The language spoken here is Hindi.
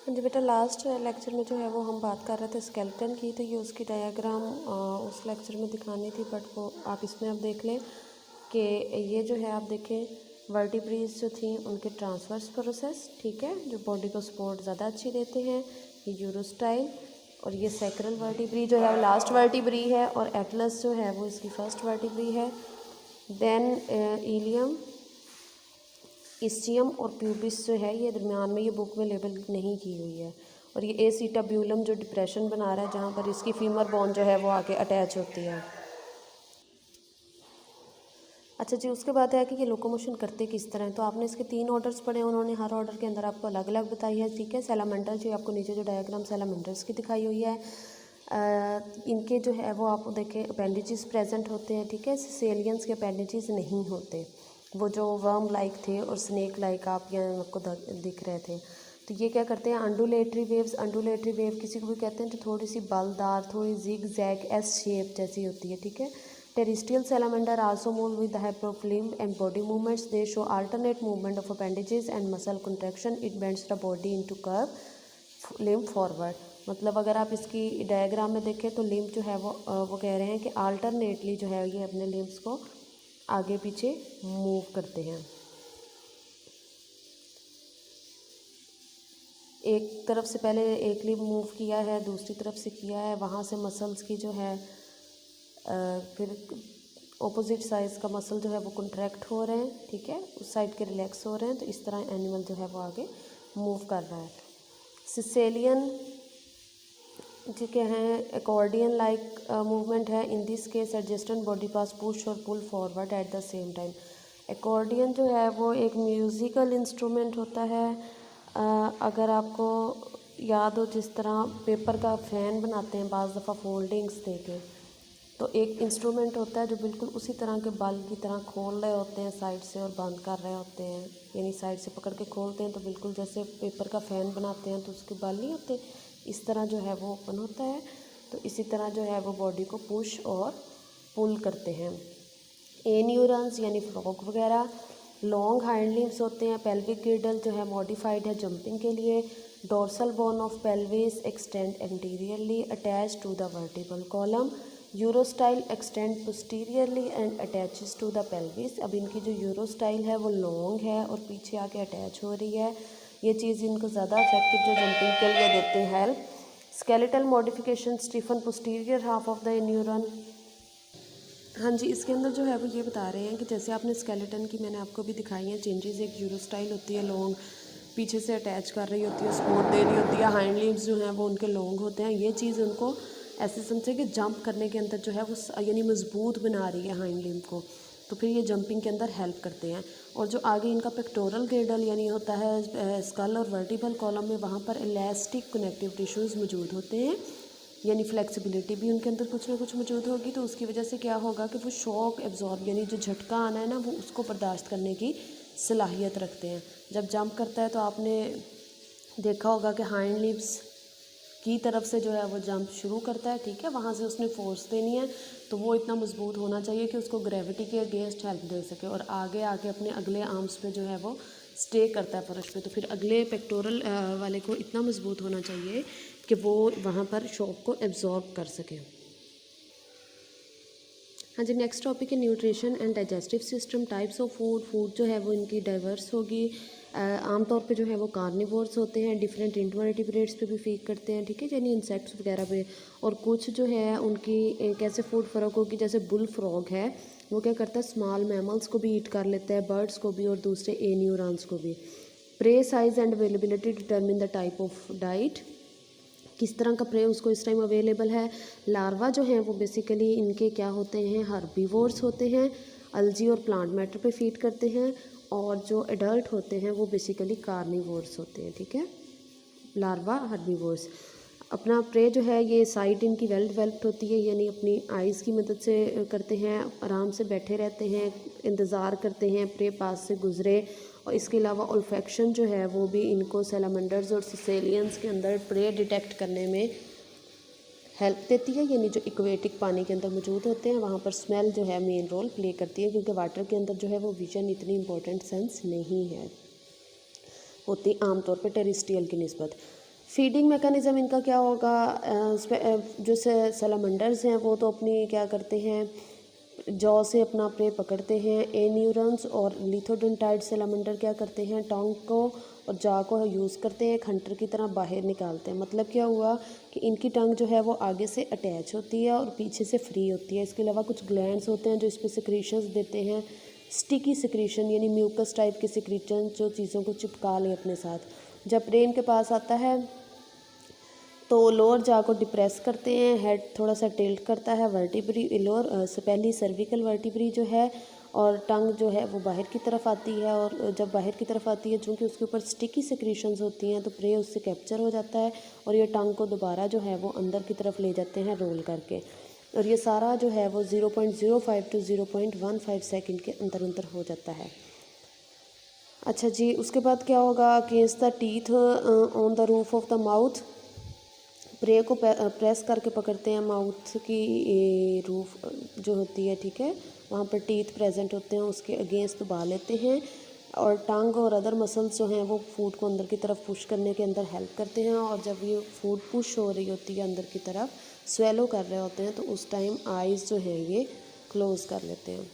हाँ जी बेटा, लास्ट लेक्चर में जो है वो हम बात कर रहे थे स्केलेटन की, तो ये उसकी डायग्राम उस लेक्चर में दिखानी थी, बट वो आप इसमें अब देख लें कि ये जो है आप देखें वर्टिब्रेज जो थी उनके ट्रांसवर्स प्रोसेस, ठीक है, जो बॉडी को सपोर्ट ज़्यादा अच्छी देते हैं, ये यूरोस्टाइल। और ये सैक्रल वर्टिब्री जो है वो लास्ट वर्टिब्री है, और एटलस जो है वो इसकी फर्स्ट वर्टिब्री है। देन इलियम, इस्चियम और प्यूबिस जो है ये दरमियान में, ये बुक में लेबल नहीं की हुई है। और ये एसीटाब्यूलम जो डिप्रेशन बना रहा है जहाँ पर इसकी फीमर बोन जो है वो आके अटैच होती है। अच्छा जी, उसके बाद है कि ये लोकोमोशन करते किस तरह है। तो आपने इसके 3 ऑर्डर्स पढ़े, उन्होंने हर ऑर्डर के अंदर आपको अलग अलग बताई है, ठीक है। सैलामेंडर जो आपको नीचे जो डायग्राम सैलामेंडर्स की दिखाई हुई है, इनके जो है वो आप देखें अपेंडिजेस प्रेजेंट होते हैं, ठीक है। सिसेलियंस के अपेंडिजेस नहीं होते, वो जो वर्म लाइक थे और स्नेक लाइक आप यहाँ आपको दिख रहे थे। तो ये क्या करते हैं, अंडुलेटरी वेव्स, अंडुलेटरी वेव किसी को भी कहते हैं जो थोड़ी सी बलदार, थोड़ी जिग जैग एस शेप जैसी होती है, ठीक है। Terrestrial salamander also move with the help of limb and body movements. They show alternate movement of appendages and muscle contraction. It bends the body into curve, limb forward. मतलब अगर आप इसकी डायग्राम में देखें तो लिम्ब जो है वो कह रहे हैं कि अल्टरनेटली जो है ये अपने लिम्ब्स को आगे पीछे मूव करते हैं। एक तरफ से पहले एक लिम्ब मूव किया है, दूसरी तरफ से किया है, वहाँ से मसल्स की जो है फिर ऑपोजिट साइज़ का मसल जो है वो कॉन्ट्रैक्ट हो रहे हैं, ठीक है, उस साइड के रिलैक्स हो रहे हैं। तो इस तरह एनिमल जो है वो आगे मूव कर रहा है। सिसेलियन जो क्या है एकॉर्डियन लाइक मूवमेंट है। In this case adjacent body parts push और pull forward at the same time. Accordion जो है वो एक म्यूज़िकल इंस्ट्रूमेंट होता है। अगर आपको याद हो, जिस तरह पेपर का फ़ैन बनाते हैं बाज़ दफ़ा फोल्डिंग्स देके, तो एक इंस्ट्रूमेंट होता है जो बिल्कुल उसी तरह के बल की तरह खोल रहे होते हैं साइड से और बंद कर रहे होते हैं, यानी साइड से पकड़ के खोलते हैं तो बिल्कुल जैसे पेपर का फ़ैन बनाते हैं तो उसके बल नहीं होते, इस तरह जो है वो ओपन होता है। तो इसी तरह जो है वो बॉडी को पुश और पुल करते हैं। ए न्यूरॉन्स यानी फ्रॉग वगैरह, लॉन्ग हाइंड लिम्स होते हैं। पेल्विक गिर्डल जो है मॉडिफाइड है जंपिंग के लिए। Dorsal bone of pelvis extend anteriorly attach to the vertebral column. Urostyle extend posteriorly and attaches to the pelvis. अब इनकी जो यूरोस्टाइल है वो लॉन्ग है और पीछे आके अटैच हो रही है। ये चीज़ इनको ज़्यादा इफेक्टिव जो जंपिंग के लिए देते हैं help. Skeletal modification stiffen posterior half of the neuron. हाँ जी, इसके अंदर जो है वो ये बता रहे हैं कि जैसे आपने स्केलेटन की मैंने आपको भी दिखाई हैं चेंजेस। एक यूरोस्टाइल होती है लॉन्ग, पीछे से अटैच कर रही होती है, सपोर्ट दे रही होती है। हाइंड लिम्स जो हैं वो उनके लॉन्ग होते हैं। ये चीज़ उनको ऐसे समझे कि जंप करने के अंदर जो है वो यानी मजबूत बना रही है हाइंड लिम्ब को, तो फिर ये जंपिंग के अंदर हेल्प करते हैं। और जो आगे इनका पेक्टोरल गिर्डल यानी होता है स्कल और वर्टिबल कॉलम में, वहाँ पर इलास्टिक कनेक्टिव टिश्यूज़ मौजूद होते हैं, यानी फ्लेक्सिबिलिटी भी उनके अंदर कुछ ना कुछ मौजूद होगी। तो उसकी वजह से क्या होगा कि वो शॉक एब्जॉर्ब यानी जो झटका आना है ना वो उसको बर्दाश्त करने की सलाहियत रखते हैं। जब जंप करता है तो आपने देखा होगा कि हाइंड लिम्स की तरफ से जो है वो जंप शुरू करता है, ठीक है, वहाँ से उसने फोर्स देनी है, तो वो इतना मजबूत होना चाहिए कि उसको ग्रेविटी के अगेंस्ट हेल्प दे सके और आगे आके अपने अगले आर्म्स पे जो है वो स्टे करता है फर्श पे। तो फिर अगले पेक्टोरल वाले को इतना मजबूत होना चाहिए कि वो वहाँ पर शॉक को एब्जॉर्ब कर सके। हाँ जी, नेक्स्ट टॉपिक है nutrition and digestive system. Types of food, food जो है वो इनकी डाइवर्स होगी। आमतौर पे जो है वो कार्निवोर्स होते हैं, डिफरेंट इंवर्टिब्रेट्स पे भी फीड करते हैं, ठीक है, यानी इंसेक्ट्स वगैरह पे। और कुछ जो है उनकी कैसे फूड फ़र्क होगी, जैसे बुल फ्रॉग है वो क्या करता है स्मॉल मैमल्स को भी ईट कर लेता है, बर्ड्स को भी और दूसरे ए न्यूरॉन्स को भी। Prey size and availability determine the type of diet, किस तरह का प्रे उसको इस टाइम अवेलेबल है। लार्वा जो हैं वो बेसिकली इनके क्या होते हैं, हर्बीवोर्स होते हैं, अलजी और प्लांट मैटर पे फीड करते हैं। और जो एडल्ट होते हैं वो बेसिकली कार्निवोर्स होते हैं, ठीक है, लार्वा हर्बीवोर्स। अपना प्रे जो है ये साइट इनकी वेल डेवलप्ड होती है, यानी अपनी आइज़ की मदद से करते हैं, आराम से बैठे रहते हैं, इंतज़ार करते हैं प्रे पास से गुजरे। और इसके अलावा ओल्फेक्शन जो है वो भी इनको सैलामेंडर्स और सिसेलियंस के अंदर प्रे डिटेक्ट करने में हेल्प देती है, यानी जो इक्वेटिक पानी के अंदर मौजूद होते हैं वहाँ पर स्मेल जो है मेन रोल प्ले करती है, क्योंकि वाटर के अंदर जो है वो विजन इतनी इंपॉर्टेंट सेंस नहीं है होती आमतौर पर टेरेस्ट्रियल की निस्बत। फीडिंग मैकेनिज़्म इनका क्या होगा, जो सैलामंडर्स हैं वो तो अपनी क्या करते हैं, जॉ से अपना प्रे पकड़ते हैं। ए न्यूरॉन्स और लिथोडेंटाइड सैलामंडर क्या करते हैं, टंग को और जॉ को यूज़ करते हैं, एक हंटर की तरह बाहर निकालते हैं। मतलब क्या हुआ कि इनकी टंग जो है वो आगे से अटैच होती है और पीछे से फ्री होती है। इसके अलावा कुछ ग्लैंड्स होते हैं जो इस पर सिक्रीशंस देते हैं, स्टिकी सिक्रीशन यानी म्यूकस टाइप के सिक्रीशन जो चीज़ों को चिपका ले अपने साथ। जब प्रे इनके पास आता है तो लोअर जॉ को डिप्रेस करते हैं, हेड थोड़ा सा टिल्ट करता है, वर्टिब्री लोअर से पहली सर्विकल वर्टिब्री जो है और टंग जो है वो बाहर की तरफ आती है। और जब बाहर की तरफ आती है चूँकि उसके ऊपर स्टिकी सिक्रीशंस होती हैं तो प्रे उससे कैप्चर हो जाता है और ये टंग को दोबारा जो है वो अंदर की तरफ ले जाते हैं रोल करके। और ये सारा जो है वो 0.05 to 0.15 सेकेंड के अंदर अंदर हो जाता है। अच्छा जी, उसके बाद क्या होगा, against the teeth on the roof of the mouth, prey को प्रेस करके पकड़ते हैं माउथ की रूफ जो होती है, ठीक है, वहाँ पर टीथ प्रेजेंट होते हैं, उसके अगेंस्ट दबा लेते हैं। और टंग और अदर मसल्स जो हैं वो फूड को अंदर की तरफ पुश करने के अंदर हेल्प करते हैं। और जब ये फूड पुश हो रही होती है अंदर की तरफ, स्वेलो कर रहे होते हैं, तो उस टाइम आइज़ जो हैं ये क्लोज़ कर लेते हैं।